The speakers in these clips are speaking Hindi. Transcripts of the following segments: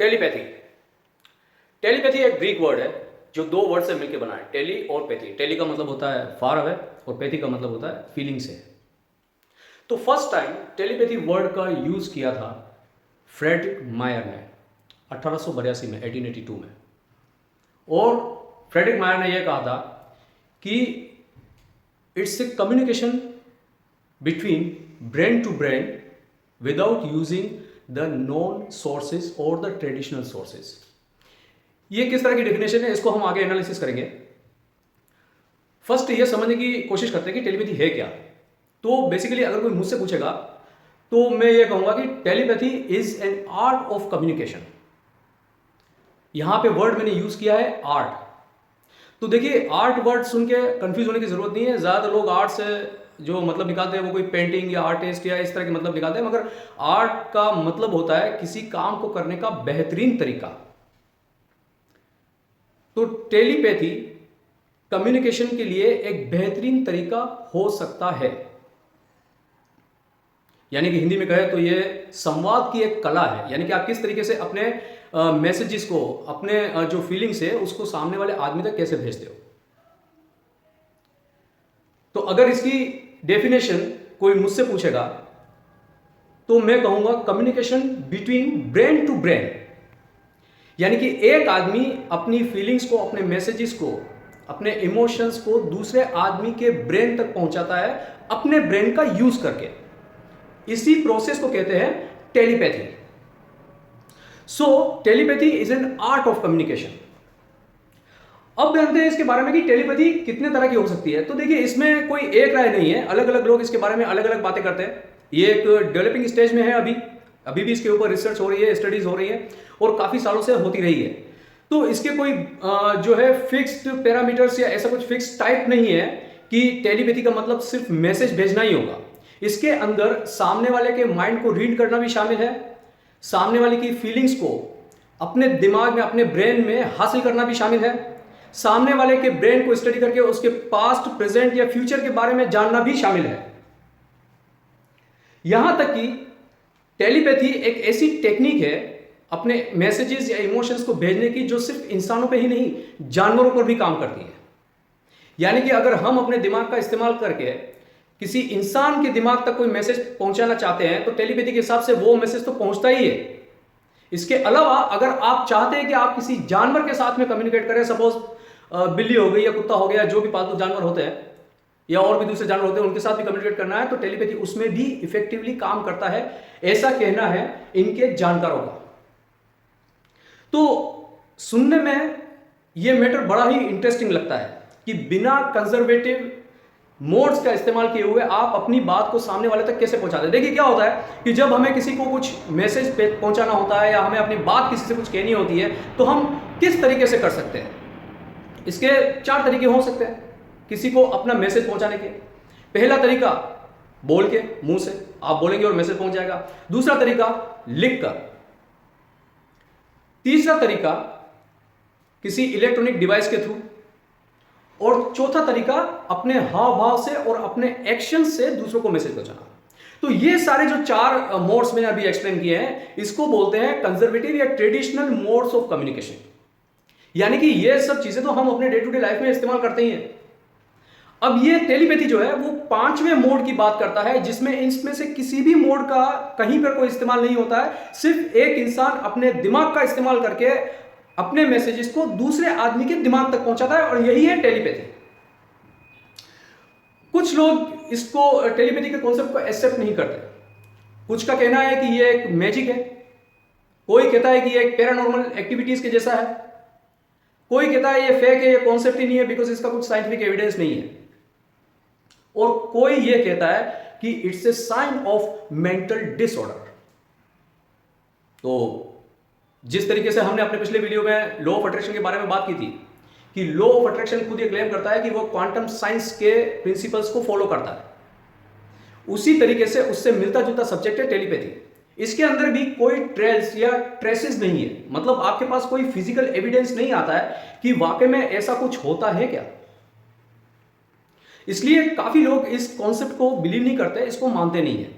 टेलीपैथी। टेलीपैथी एक ग्रीक वर्ड है जो दो वर्ड से मिलकर बना है, टेली और पैथी। टेली का मतलब होता है फार अवे और पैथी का मतलब होता है फीलिंग से। तो फर्स्ट टाइम टेलीपैथी वर्ड का यूज किया था फ्रेडरिक मायर ने 1882 में, 1882 में। और फ्रेडरिक मायर ने यह कहा था कि it's a communication between brain to brain without using the known sources और द ट्रेडिशनल सोर्सेज। ये किस तरह की डेफिनेशन है, इसको हम आगे एनालिसिस करेंगे। फर्स्ट ये समझने की कोशिश करते हैं कि टेलीपैथी है क्या। तो बेसिकली अगर कोई मुझसे पूछेगा तो मैं ये कहूंगा कि telepathy is an art of communication. यहां पे वर्ड मैंने यूज किया है आर्ट। तो देखिए, आर्ट वर्ड सुन के कंफ्यूज होने की जरूरत नहीं है। ज्यादातर लोग आर्ट से जो मतलब निकालते हैं वो कोई पेंटिंग या आर्टिस्ट या इस तरह के मतलब निकालते हैं, मगर आर्ट का मतलब होता है किसी काम को करने का बेहतरीन तरीका। तो टेलीपैथी कम्युनिकेशन के लिए एक बेहतरीन तरीका हो सकता है। यानी कि हिंदी में कहे तो ये संवाद की एक कला है। यानी कि आप किस तरीके से अपने मैसेजेस को, अपने जो फीलिंग्स है उसको सामने वाले आदमी तक कैसे भेजते हो। तो अगर इसकी डेफिनेशन कोई मुझसे पूछेगा तो मैं कहूंगा communication between brain to brain. यानी कि एक आदमी अपनी फीलिंग्स को, अपने मैसेजेस को, अपने इमोशंस को दूसरे आदमी के ब्रेन तक पहुंचाता है अपने ब्रेन का यूज करके। इसी प्रोसेस को कहते हैं telepathy. So telepathy is an art of communication. अब जानते हैं इसके बारे में कि टेलीपैथी कितने तरह की हो सकती है। तो देखिए, इसमें कोई एक राय नहीं है, अलग अलग लोग इसके बारे में अलग अलग बातें करते हैं। ये एक डेवलपिंग स्टेज में है अभी भी इसके ऊपर रिसर्च हो रही है, स्टडीज हो रही है और काफी सालों से होती रही है। तो इसके कोई जो है फिक्स्ड पैरामीटर्स या ऐसा कुछ फिक्स टाइप नहीं है कि टेलीपैथी का मतलब सिर्फ मैसेज भेजना ही होगा। इसके अंदर सामने वाले के माइंड को रीड करना भी शामिल है, सामने वाले की फीलिंग्स को अपने दिमाग में, अपने ब्रेन में हासिल करना भी शामिल है, सामने वाले के ब्रेन को स्टडी करके उसके पास्ट, प्रेजेंट या फ्यूचर के बारे में जानना भी शामिल है। यहां तक कि टेलीपैथी एक ऐसी टेक्निक है अपने मैसेजेस या इमोशंस को भेजने की जो सिर्फ इंसानों पे ही नहीं, जानवरों पर भी काम करती है। यानी कि अगर हम अपने दिमाग का इस्तेमाल करके किसी इंसान के दिमाग तक कोई मैसेज पहुंचाना चाहते हैं तो टेलीपैथी के हिसाब से वो मैसेज तो पहुंचता ही है। इसके अलावा अगर आप चाहते हैं कि आप किसी जानवर के साथ में कम्युनिकेट करें, सपोज बिल्ली हो गई या कुत्ता हो गया, जो भी पालतू जानवर होते हैं या और भी दूसरे जानवर होते हैं, उनके साथ भी कम्युनिकेट करना है तो टेलीपैथी उसमें भी इफेक्टिवली काम करता है, ऐसा कहना है इनके जानकारों का। तो सुनने में यह मैटर बड़ा ही इंटरेस्टिंग लगता है कि बिना कंजर्वेटिव मोड्स का इस्तेमाल किए हुए आप अपनी बात को सामने वाले तक कैसे पहुंचाते हैं। देखिए, क्या होता है कि जब हमें किसी को कुछ मैसेज पहुंचाना होता है या हमें अपनी बात किसी से कुछ कहनी होती है तो हम किस तरीके से कर सकते हैं। इसके 4 तरीके हो सकते हैं किसी को अपना मैसेज पहुंचाने के। पहला तरीका बोल के, मुंह से आप बोलेंगे और मैसेज पहुंच जाएगा। दूसरा तरीका लिख कर। तीसरा तरीका किसी इलेक्ट्रॉनिक डिवाइस के थ्रू। और चौथा तरीका अपने हाव भाव से और अपने एक्शन से दूसरों को मैसेज पहुंचाना। तो ये सारे जो 4 मोड्स मैंने अभी एक्सप्लेन किए हैं, इसको बोलते हैं कंजर्वेटिव या ट्रेडिशनल मोड्स ऑफ कम्युनिकेशन। यानी कि ये सब चीजें तो हम अपने डे टू डे लाइफ में इस्तेमाल करते ही हैं। अब ये टेलीपैथी जो है वो 5वें मोड की बात करता है, जिसमें इसमें से किसी भी मोड का कहीं पर कोई इस्तेमाल नहीं होता है। सिर्फ एक इंसान अपने दिमाग का इस्तेमाल करके अपने मैसेजेस को दूसरे आदमी के दिमाग तक पहुंचाता है, और यही है टेलीपैथी। कुछ लोग इसको, टेलीपैथी के कॉन्सेप्ट को एक्सेप्ट नहीं करते। कुछ का कहना है कि ये एक मैजिक है, कोई कहता है कि ये एक पैरानॉर्मल एक्टिविटीज के जैसा है, कोई कहता है ये फेक है, ये कॉन्सेप्ट ही नहीं है बिकॉज इसका कुछ साइंटिफिक एविडेंस नहीं है, और कोई ये कहता है कि it's a sign of mental disorder. तो जिस तरीके से हमने अपने पिछले वीडियो में लॉ ऑफ अट्रैक्शन के बारे में बात की थी कि लॉ ऑफ अट्रैक्शन खुद ये क्लेम करता है कि वो क्वांटम साइंस के प्रिंसिपल्स को फॉलो करता है, उसी तरीके से उससे मिलता जुलता सब्जेक्ट है टेलीपैथी। इसके अंदर भी कोई ट्रेल्स या ट्रेसेस नहीं है, मतलब आपके पास कोई फिजिकल एविडेंस नहीं आता है कि वाकई में ऐसा कुछ होता है क्या। इसलिए काफी लोग इस कॉन्सेप्ट को बिलीव नहीं करते, इसको मानते नहीं है।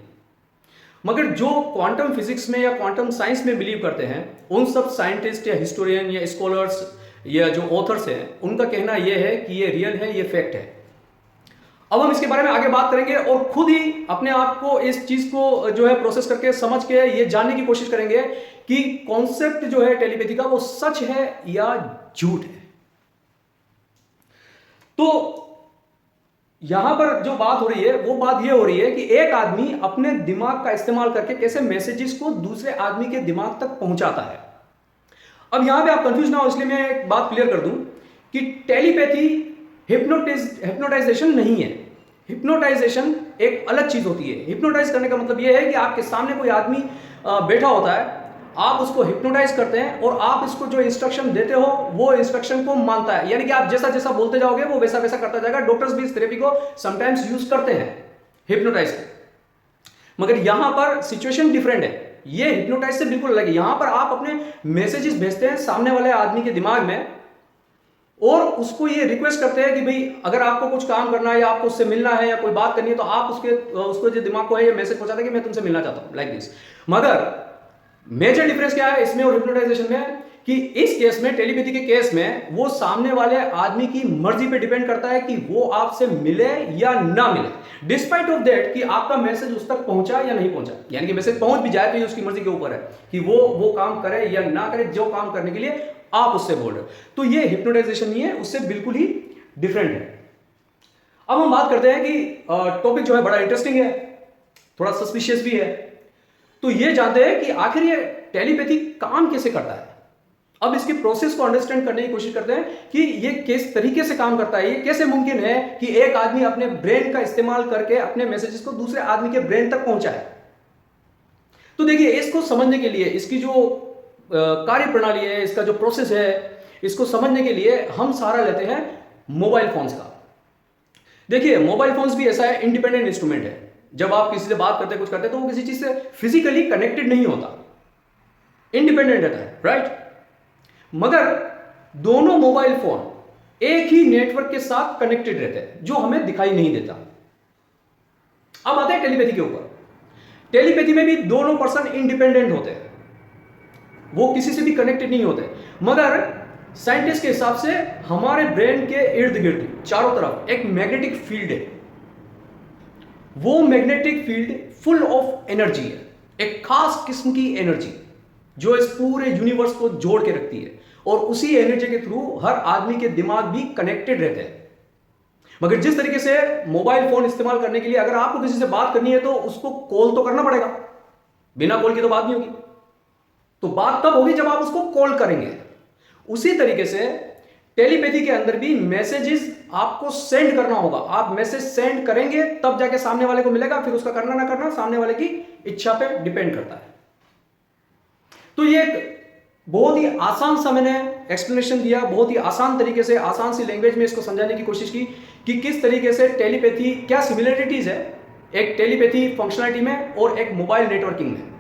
मगर जो क्वांटम फिजिक्स में या क्वांटम साइंस में बिलीव करते हैं, उन सब साइंटिस्ट या हिस्टोरियन या स्कॉलर्स या जो ऑथर्स हैं, उनका कहना यह है कि ये रियल है, ये फैक्ट है। अब हम इसके बारे में आगे बात करेंगे और खुद ही अपने आप को इस चीज को जो है प्रोसेस करके समझ के ये जानने की कोशिश करेंगे कि कॉन्सेप्ट जो है टेलीपैथी का वो सच है या झूठ है। तो यहां पर जो बात हो रही है वो बात ये हो रही है कि एक आदमी अपने दिमाग का इस्तेमाल करके कैसे मैसेजेस को दूसरे आदमी के दिमाग तक पहुंचाता है। अब यहां पे आप कंफ्यूज ना हो, इसलिए मैं एक बात क्लियर कर दूं कि टेलीपैथी हिप्नोटाइजेशन नहीं है। हिप्नोटाइजेशन एक अलग चीज होती है। हिप्नोटाइज करने का मतलब यह है कि आपके सामने कोई आदमी बैठा होता है, आप उसको हिप्नोटाइज करते हैं और आप इसको जो इंस्ट्रक्शन देते हो वो इंस्ट्रक्शन को मानता है, यानी कि आप जैसा जैसा बोलते जाओगे वो वैसा वैसा करता जाएगा। डॉक्टर्स भी इस थेरेपी को समटाइम्स यूज करते हैं हिप्नोटाइज को, मगर यहां पर सिचुएशन डिफरेंट है। ये हिप्नोटाइज से बिल्कुल अलग है। यहां पर आप अपने मैसेजेस भेजते हैं सामने वाले आदमी के दिमाग में और उसको ये रिक्वेस्ट करते हैं कि भाई अगर आपको कुछ काम करना है या आपको उससे मिलना है या कोई बात करनी है तो आप उसको जो दिमाग को है ये मैसेज पहुंचाते हैं कि मैं तुमसे मिलना चाहता हूं, लाइक दिस। मगर मेजर डिफरेंस क्या है इसमें और हिप्नोटाइजेशन में कि इस केस में, टेलीपैथी के केस में, वो सामने वाले आदमी की मर्जी पे डिपेंड करता है कि वो आपसे मिले या ना मिले, डिस्पाइट ऑफ दैट कि आपका मैसेज उस तक पहुंचा या नहीं पहुंचा। यानी कि मैसेज पहुंच भी जाए तो ये उसकी मर्जी के ऊपर है कि वो काम करे या ना करे, जो काम करने के लिए आप उससे बोल रहे हो। तो ये हिप्नोटाइजेशन नहीं है, उससे बिल्कुल ही डिफरेंट है। अब हम बात करते हैं कि टॉपिक जो है बड़ा इंटरेस्टिंग है, थोड़ा सस्पिशियस भी है। तो ये जानते हैं कि आखिर ये टेलीपैथी काम कैसे करता है। अब इसके प्रोसेस को अंडरस्टैंड करने की कोशिश करते हैं कि ये किस तरीके से काम करता है। ये कैसे मुमकिन है कि एक आदमी अपने ब्रेन का इस्तेमाल करके अपने मैसेजेस को दूसरे आदमी के ब्रेन तक पहुंचाए। तो देखिए, इसको समझने के लिए, इसकी जो कार्य प्रणाली है, इसका जो प्रोसेस है, इसको समझने के लिए हम सहारा लेते हैं मोबाइल फोन्स का। देखिए, मोबाइल फोन्स भी ऐसा है, इंडिपेंडेंट इंस्ट्रूमेंट है। जब आप किसी से बात करते, कुछ करते, तो वो किसी चीज से फिजिकली कनेक्टेड नहीं होता, इंडिपेंडेंट रहता है, राइट। मगर दोनों मोबाइल फोन एक ही नेटवर्क के साथ कनेक्टेड रहते हैं, जो हमें दिखाई नहीं देता। अब आते हैं टेलीपैथी के ऊपर। टेलीपैथी में भी दोनों पर्सन इंडिपेंडेंट होते हैं, वो किसी से भी कनेक्टेड नहीं होते। मगर साइंटिस्ट के हिसाब से हमारे ब्रेन के इर्द गिर्द चारों तरफ एक मैग्नेटिक फील्ड है। वो magnetic field full of energy है, एक खास किस्म की एनर्जी जो इस पूरे यूनिवर्स को जोड़ के रखती है, और उसी एनर्जी के थ्रू हर आदमी के दिमाग भी कनेक्टेड रहते हैं। मगर जिस तरीके से मोबाइल फोन इस्तेमाल करने के लिए अगर आपको किसी से बात करनी है तो उसको कॉल तो करना पड़ेगा, बिना कॉल की तो बात नहीं होगी। तो बात तब होगी जब आप उसको कॉल करेंगे। उसी तरीके से टेलीपैथी के अंदर भी मैसेजेस आपको सेंड करना होगा। आप मैसेज सेंड करेंगे तब जाके सामने वाले को मिलेगा, फिर उसका करना ना करना सामने वाले की इच्छा पे डिपेंड करता है। तो ये एक बहुत ही आसान सा मैंने एक्सप्लेनेशन दिया, बहुत ही आसान तरीके से, आसान सी लैंग्वेज में इसको समझाने की कोशिश की कि किस तरीके से टेलीपैथी, क्या सिमिलरिटीज है एक टेलीपैथी फंक्शनलिटी में और एक मोबाइल नेटवर्किंग में।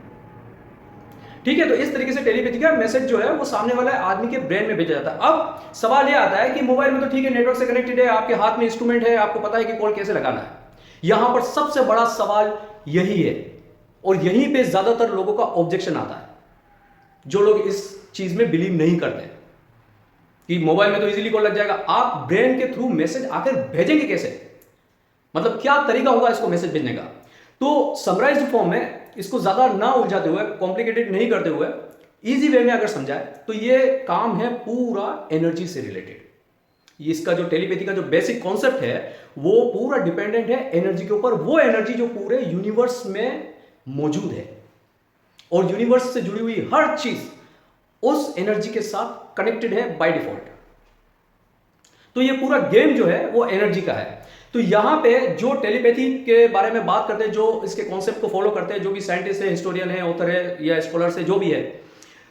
ठीक है, तो इस तरीके से टेलीपैथी का मैसेज जो है वो सामने वाले आदमी के ब्रेन में भेजा जाता है। अब सवाल ये आता है कि मोबाइल में तो ठीक है, नेटवर्क से कनेक्टेड है, आपके हाथ में इंस्ट्रूमेंट है, आपको पता है कि कॉल कैसे लगाना है। यहां पर सबसे बड़ा सवाल यही है, और यहीं पे ज्यादातर लोगों का ऑब्जेक्शन आता है, जो लोग इस चीज में बिलीव नहीं करते कि मोबाइल में तो इजीली कॉल लग जाएगा। आप ब्रेन के थ्रू मैसेज आखिर भेजेंगे कैसे, मतलब क्या तरीका होगा इसको मैसेज भेजने का। तो समराइज्ड फॉर्म में इसको ज्यादा ना उलझाते हुए, कॉम्प्लिकेटेड नहीं करते हुए, इजी वे में अगर समझाए तो ये काम है पूरा एनर्जी से रिलेटेड। इसका जो टेलीपैथी का जो बेसिक कॉन्सेप्ट है वो पूरा डिपेंडेंट है एनर्जी के ऊपर। वो एनर्जी जो पूरे यूनिवर्स में मौजूद है, और यूनिवर्स से जुड़ी हुई हर चीज उस एनर्जी के साथ कनेक्टेड है बाय डिफॉल्ट। तो ये पूरा गेम जो है वो एनर्जी का है। तो यहां पे जो टेलीपैथी के बारे में बात करते हैं, जो इसके कॉन्सेप्ट को फॉलो करते हैं, जो भी साइंटिस्ट है, हिस्टोरियन है, ऑथर है या स्कॉलर्स है, जो भी है,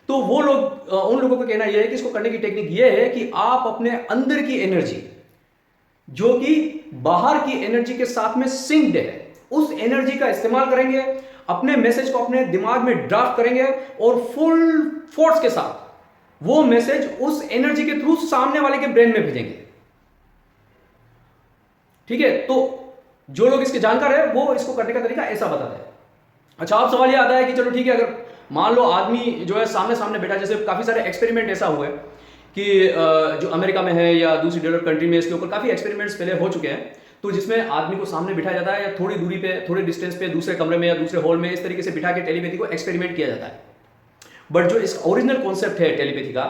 तो वो लोग, उन लोगों का कहना यह है कि इसको करने की टेक्निक यह है कि आप अपने अंदर की एनर्जी, जो कि बाहर की एनर्जी के साथ में सिंक्ड है, उस एनर्जी का इस्तेमाल करेंगे, अपने मैसेज को अपने दिमाग में ड्राफ्ट करेंगे और फुल फोर्स के साथ वो मैसेज उस एनर्जी के थ्रू सामने वाले के ब्रेन में भेजेंगे। ठीक है, तो जो लोग इसके जानकार है वो इसको करने का तरीका ऐसा बताते हैं। अच्छा, अब सवाल ये आता है कि चलो ठीक है, अगर मान लो आदमी जो है सामने सामने बैठा, जैसे काफ़ी सारे एक्सपेरिमेंट ऐसा हुआ है कि जो अमेरिका में है या दूसरी डेवलप कंट्री में, इसके ऊपर काफ़ी एक्सपेरिमेंट्स पहले हो चुके हैं। तो जिसमें आदमी को सामने बिठाया जाता है या थोड़ी दूरी पे, थोड़े डिस्टेंस पे, दूसरे कमरे में या दूसरे हॉल में, इस तरीके से बिठा के टेलीपैथी को एक्सपेरिमेंट किया जाता है। बट जो इस ओरिजिनल कॉन्सेप्ट है टेलीपैथी का,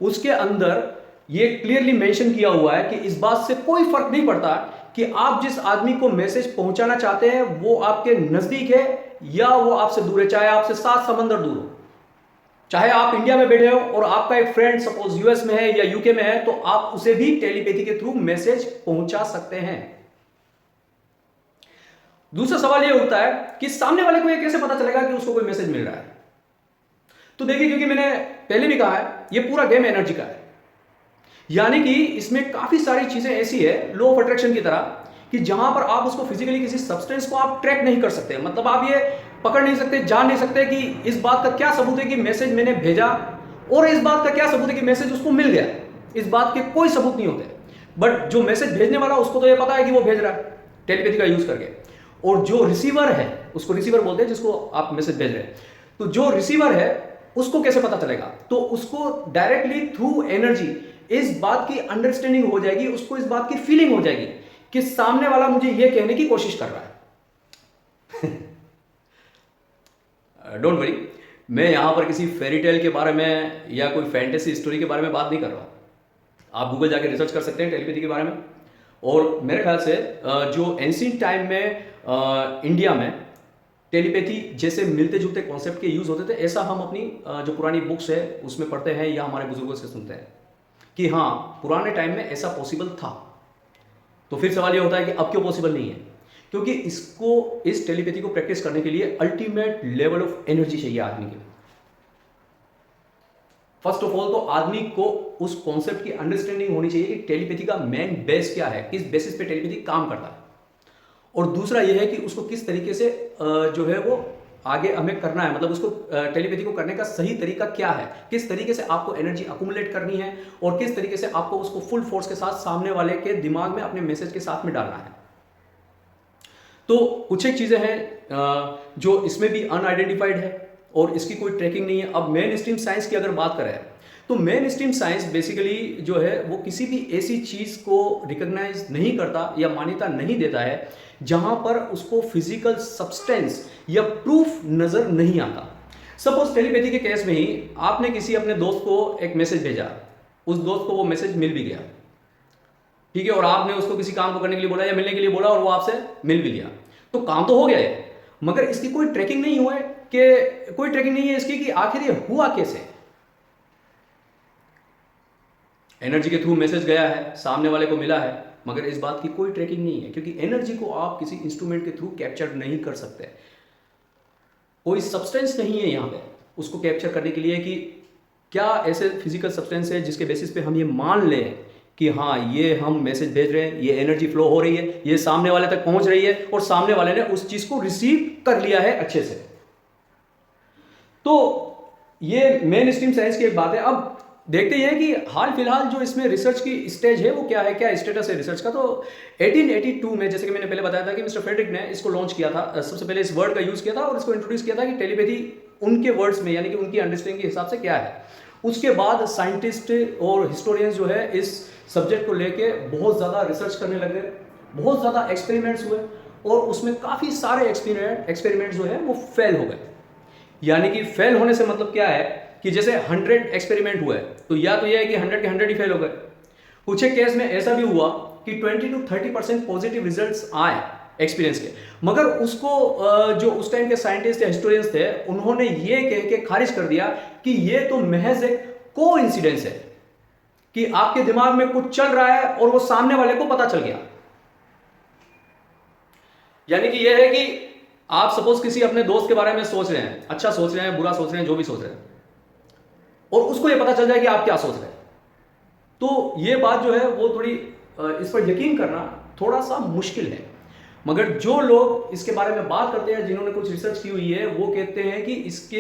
उसके अंदर ये क्लियरली मेंशन किया हुआ है कि इस बात से कोई फर्क नहीं पड़ता कि आप जिस आदमी को मैसेज पहुंचाना चाहते हैं वो आपके नजदीक है या वो आपसे दूर है, चाहे आपसे 7 समंदर दूर हो, चाहे आप इंडिया में बैठे हो और आपका एक फ्रेंड सपोज यूएस में है या यूके में है, तो आप उसे भी टेलीपैथी के थ्रू मैसेज पहुंचा सकते हैं। दूसरा सवाल यह उठता है कि सामने वाले को यह कैसे पता चलेगा कि उसको कोई मैसेज मिल रहा है। तो देखिए, क्योंकि मैंने पहले भी कहा है, यह पूरा गेम एनर्जी का है, यानी कि इसमें काफी सारी चीजें ऐसी है लॉ ऑफ अट्रैक्शन की तरह कि जहां पर आप उसको फिजिकली किसी सब्सटेंस को आप ट्रैक नहीं कर सकते, मतलब आप ये पकड़ नहीं सकते, जान नहीं सकते कि इस बात का क्या सबूत है कि मैसेज मैंने भेजा और इस बात का क्या सबूत है कि मैसेज उसको मिल गया। इस बात के कोई सबूत नहीं होते। बट जो मैसेज भेजने वाला उसको तो ये पता है कि वो भेज रहा है टेलीपैथी का यूज करके, और जो रिसीवर है उसको रिसीवर बोलते हैं जिसको आप मैसेज भेज रहे हैं। तो जो रिसीवर है उसको कैसे पता चलेगा? तो उसको डायरेक्टली थ्रू एनर्जी इस बात की अंडरस्टैंडिंग हो जाएगी, उसको इस बात की फीलिंग हो जाएगी कि सामने वाला मुझे यह कहने की कोशिश कर रहा है। डोंट वरी, मैं यहां पर किसी फेरी टेल के बारे में या कोई फैंटेसी स्टोरी के बारे में बात नहीं कर रहा। आप गूगल जाके रिसर्च कर सकते हैं टेलीपैथी के बारे में। और मेरे ख्याल से जो एंशिएंट टाइम में इंडिया में टेलीपैथी जैसे मिलते जुलते कॉन्सेप्ट के यूज होते थे, ऐसा हम अपनी जो पुरानी बुक्स है उसमें पढ़ते हैं या हमारे बुजुर्गों से सुनते हैं कि हाँ, पुराने टाइम में ऐसा पॉसिबल था। तो फिर सवाल ये होता है कि अब क्यों पॉसिबल नहीं है? क्योंकि इस टेलीपैथी को प्रैक्टिस करने के लिए अल्टीमेट लेवल ऑफ एनर्जी चाहिए आदमी के। फर्स्ट ऑफ ऑल तो आदमी को उस कॉन्सेप्ट की अंडरस्टैंडिंग होनी चाहिए कि टेलीपैथी का मेन बेस क्या है, किस बेसिस पे टेलीपैथी काम करता है। और दूसरा यह है कि उसको किस तरीके से जो है वो आगे हमें करना है, मतलब उसको टेलीपैथी को करने का सही तरीका क्या है, किस तरीके से आपको एनर्जी अकुमुलेट करनी है और किस तरीके से आपको उसको फुल फोर्स के साथ सामने वाले के दिमाग में अपने मैसेज के साथ में डालना है। तो कुछ एक चीजें हैं जो इसमें भी अनआइडेंटिफाइड है और इसकी कोई ट्रैकिंग नहीं है। अब मेन स्ट्रीम साइंस की अगर बात करें तो मेन स्ट्रीम साइंस बेसिकली जो है वो किसी भी ऐसी चीज को रिकॉग्नाइज नहीं करता या मान्यता नहीं देता है जहां पर उसको फिजिकल सब्सटेंस या प्रूफ नजर नहीं आता। सपोज टेलीपैथी के केस में ही आपने किसी अपने दोस्त को एक मैसेज भेजा, उस दोस्त को वो मैसेज मिल भी गया, ठीक है, और आपने उसको किसी काम को करने के लिए बोला या मिलने के लिए बोला और वो आपसे मिल भी लिया, तो काम तो हो गया है, मगर इसकी कोई ट्रैकिंग नहीं हुआ है कि कोई ट्रैकिंग नहीं है इसकी कि आखिर ये हुआ कैसे। एनर्जी के थ्रू मैसेज गया है, सामने वाले को मिला है, मगर इस बात की कोई ट्रैकिंग नहीं है क्योंकि एनर्जी को आप किसी इंस्ट्रूमेंट के थ्रू कैप्चर नहीं कर सकते। कोई सब्सटेंस नहीं है यहां पे उसको कैप्चर करने के लिए कि क्या ऐसे फिजिकल सब्सटेंस है जिसके बेसिस पे हम ये मान लें कि हाँ, ये हम मैसेज भेज रहे हैं, ये एनर्जी फ्लो हो रही है, ये सामने वाले तक पहुंच रही है और सामने वाले ने उस चीज को रिसीव कर लिया है अच्छे से। तो ये मेन स्ट्रीम साइंस की एक बात है। अब देखते हैं कि हाल फिलहाल जो इसमें रिसर्च की स्टेज है वो क्या है, क्या स्टेटस है रिसर्च का। तो 1882 में, जैसे कि मैंने पहले बताया था कि मिस्टर फ्रेडरिक ने इसको लॉन्च किया था, सबसे पहले इस वर्ड का यूज किया था और इसको इंट्रोड्यूस किया था कि टेलीपैथी उनके वर्ड्स में यानी कि उनकी अंडरस्टैंडिंग के हिसाब से क्या है। उसके बाद साइंटिस्ट और हिस्टोरियंस जो है इस सब्जेक्ट को लेके बहुत ज़्यादा रिसर्च करने लगे, बहुत ज़्यादा एक्सपेरिमेंट्स हुए और उसमें काफ़ी सारे एक्सपेरिमेंट्स जो है वो फेल हो गए। यानी कि फेल होने से मतलब क्या है कि जैसे 100 एक्सपेरिमेंट हुए तो या तो यह है कि 100 के 100 ही फेल हो गए। कुछ एक केस में ऐसा भी हुआ कि 20 to 30% पॉजिटिव रिजल्ट्स आए एक्सपीरियंस के, मगर उसको जो उस टाइम के साइंटिस्ट या हिस्टोरियंस थे उन्होंने ये कह के खारिज कर दिया कि ये तो महज एक कोइंसिडेंस है कि आपके दिमाग में कुछ चल रहा है और वो सामने वाले को पता चल गया। यानी कि यह है कि आप सपोज किसी अपने दोस्त के बारे में सोच रहे हैं, अच्छा सोच रहे हैं, बुरा सोच रहे हैं, जो भी सोच रहे हैं, और उसको यह पता चल जाए कि आप क्या सोच रहे हैं, तो यह बात जो है वो थोड़ी इस पर यकीन करना थोड़ा सा मुश्किल है। मगर जो लोग इसके बारे में बात करते हैं, जिन्होंने कुछ रिसर्च की हुई है, वो कहते हैं कि इसके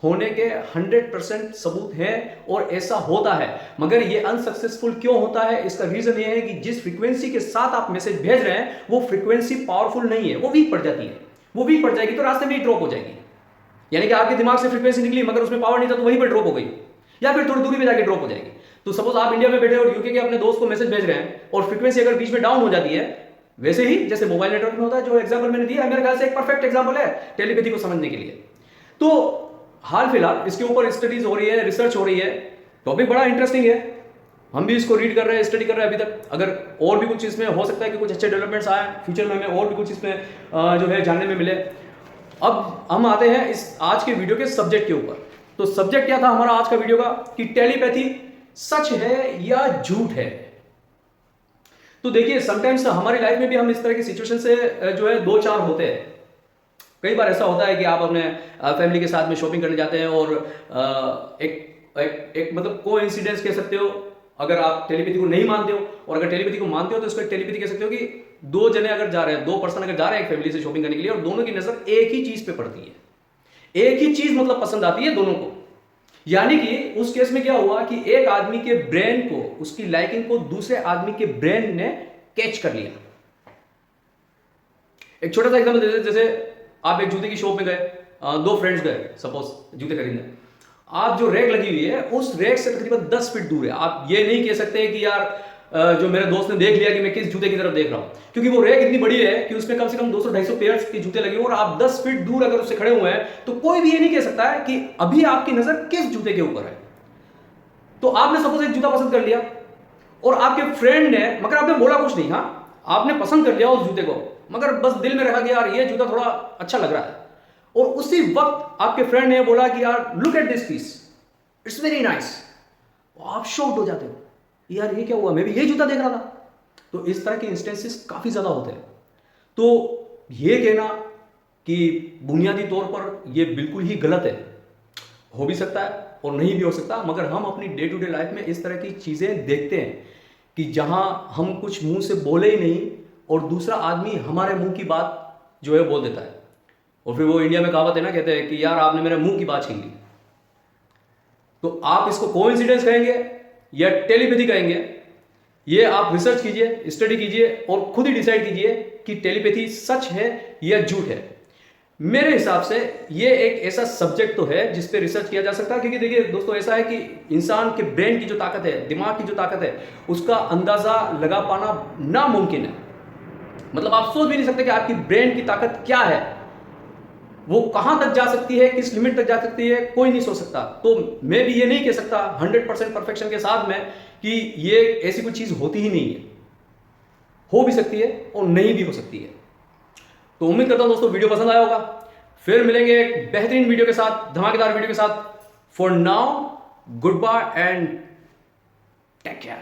होने के 100% सबूत है और ऐसा होता है। मगर ये अनसक्सेसफुल क्यों होता है? इसका रीजन ये है कि जिस फ्रीक्वेंसी के साथ आप मैसेज भेज रहे हैं वो फ्रीक्वेंसी पावरफुल नहीं है, वो वीक पड़ जाती है। वो वीक पड़ जाएगी, तो रास्ते में ही ड्रॉप हो जाएगी। यानी कि आपके दिमाग से फ्रीक्वेंसी निकली मगर उसमें पावर नहीं था, तो वहीं पर ड्रॉप हो गई, या फिर थोड़ी दूरी पे जाके ड्रॉप हो जाएगी। तो सपोज आप इंडिया में बैठे और यूके के अपने दोस्त को मैसेज भेज रहे हैं और फ्रीक्वेंसी अगर बीच में डाउन हो जाती है, वैसे ही जैसे मोबाइल नेटवर्क में होता है, जो एग्जांपल मैंने दिया है मेरे ख्याल से एक परफेक्ट एग्जांपल है टेलीपैथी को समझने के लिए। तो हाल फिलहाल इसके ऊपर स्टडीज हो रही है, रिसर्च हो रही है, टॉपिक बड़ा इंटरेस्टिंग है, हम भी इसको रीड कर रहे हैं, स्टडी कर रहे हैं अभी तक। अगर और भी कुछ इसमें हो सकता है कि कुछ अच्छे डेवलपमेंट्स आए फ्यूचर में, हमें और भी कुछ इसमें जो है जानने में मिले। अब हम आते हैं इस आज के वीडियो के सब्जेक्ट के ऊपर। तो सब्जेक्ट क्या था हमारा आज का वीडियो का, कि टेलीपैथी सच है या झूठ है। तो देखिए समटाइम्स हमारी लाइफ में भी हम इस तरह की सिचुएशन से जो है दो चार होते हैं। कई बार ऐसा होता है कि आप अपने फैमिली के साथ में शॉपिंग करने जाते हैं और एक मतलब कोइंसिडेंस कह सकते हो, अगर आप टेलीपैथी को नहीं मानते हो, और अगर टेलीपैथी को मानते हो तो इसको टेलीपैथी कह सकते हो कि दो जने अगर जा रहे हैं, दो पर्सन अगर जा रहे हैं एक फैमिली से शॉपिंग करने के लिए और दोनों की नजर एक ही चीज पे पड़ती है, एक ही चीज मतलब पसंद आती है दोनों को। यानी कि उस केस में क्या हुआ कि एक आदमी के ब्रेन को, उसकी लाइकिंग को दूसरे आदमी के ब्रेन ने कैच कर लिया। एक छोटा सा एग्जांपल देते, जैसे आप एक जूते की शॉप में गए, दो फ्रेंड्स गए सपोज जूते खरीदने, आप जो रैक लगी हुई है उस रैक से तकरीबन 10 फीट दूर है। आप ये नहीं कह सकते कि यार जो मेरे दोस्त ने देख लिया कि मैं किस जूते की तरफ देख रहा हूं, क्योंकि वो रैक इतनी बड़ी है कि उसमें कम से कम 200-250 पेयर के जूते लगे हुए और आप 10 फीट दूर अगर उससे खड़े हुए हैं तो कोई भी ये नहीं कह सकता है कि अभी आपकी नजर किस जूते के ऊपर है। तो आपने सपोज एक जूता पसंद कर लिया और आपके फ्रेंड ने, मगर आपने बोला कुछ नहीं, हाँ आपने पसंद कर लिया उस जूते को, मगर बस दिल में रखा कि यार ये जूता थोड़ा अच्छा लग रहा है, और उसी वक्त आपके फ्रेंड ने बोला कि यार look at this piece, it's very nice. आप शॉक्ड हो जाते हो, यार ये क्या हुआ, मैं भी यही जूता देख रहा था। तो इस तरह के इंस्टेंसेस काफी ज्यादा होते हैं। तो ये कहना कि बुनियादी तौर पर ये बिल्कुल ही गलत है, हो भी सकता है और नहीं भी हो सकता, मगर हम अपनी डे टू डे लाइफ में इस तरह की चीजें देखते हैं कि जहां हम कुछ मुंह से बोले ही नहीं और दूसरा आदमी हमारे मुंह की बात जो है बोल देता है, और फिर वो इंडिया में कहावत है ना, कहते हैं कि यार आपने मेरे मुंह की बात छीन ली। तो आप इसको कोइंसिडेंस कहेंगे या टेलीपैथी कहेंगे, ये आप रिसर्च कीजिए, स्टडी कीजिए और खुद ही डिसाइड कीजिए कि टेलीपैथी सच है या झूठ है। मेरे हिसाब से ये एक ऐसा सब्जेक्ट तो है जिस पे रिसर्च किया जा सकता है, क्योंकि देखिए दोस्तों ऐसा है कि इंसान के ब्रेन की जो ताकत है, दिमाग की जो ताकत है, उसका अंदाजा लगा पाना नामुमकिन है। मतलब आप सोच भी नहीं सकते कि आपकी ब्रेन की ताकत क्या है, वो कहां तक जा सकती है, किस लिमिट तक जा सकती है, कोई नहीं सोच सकता। तो मैं भी ये नहीं कह सकता 100% परफेक्शन के साथ में कि ये ऐसी कोई चीज होती ही नहीं है, हो भी सकती है और नहीं भी हो सकती है। तो उम्मीद करता हूं दोस्तों वीडियो पसंद आया होगा। फिर मिलेंगे एक बेहतरीन वीडियो के साथ, धमाकेदार वीडियो के साथ। For now goodbye and take care.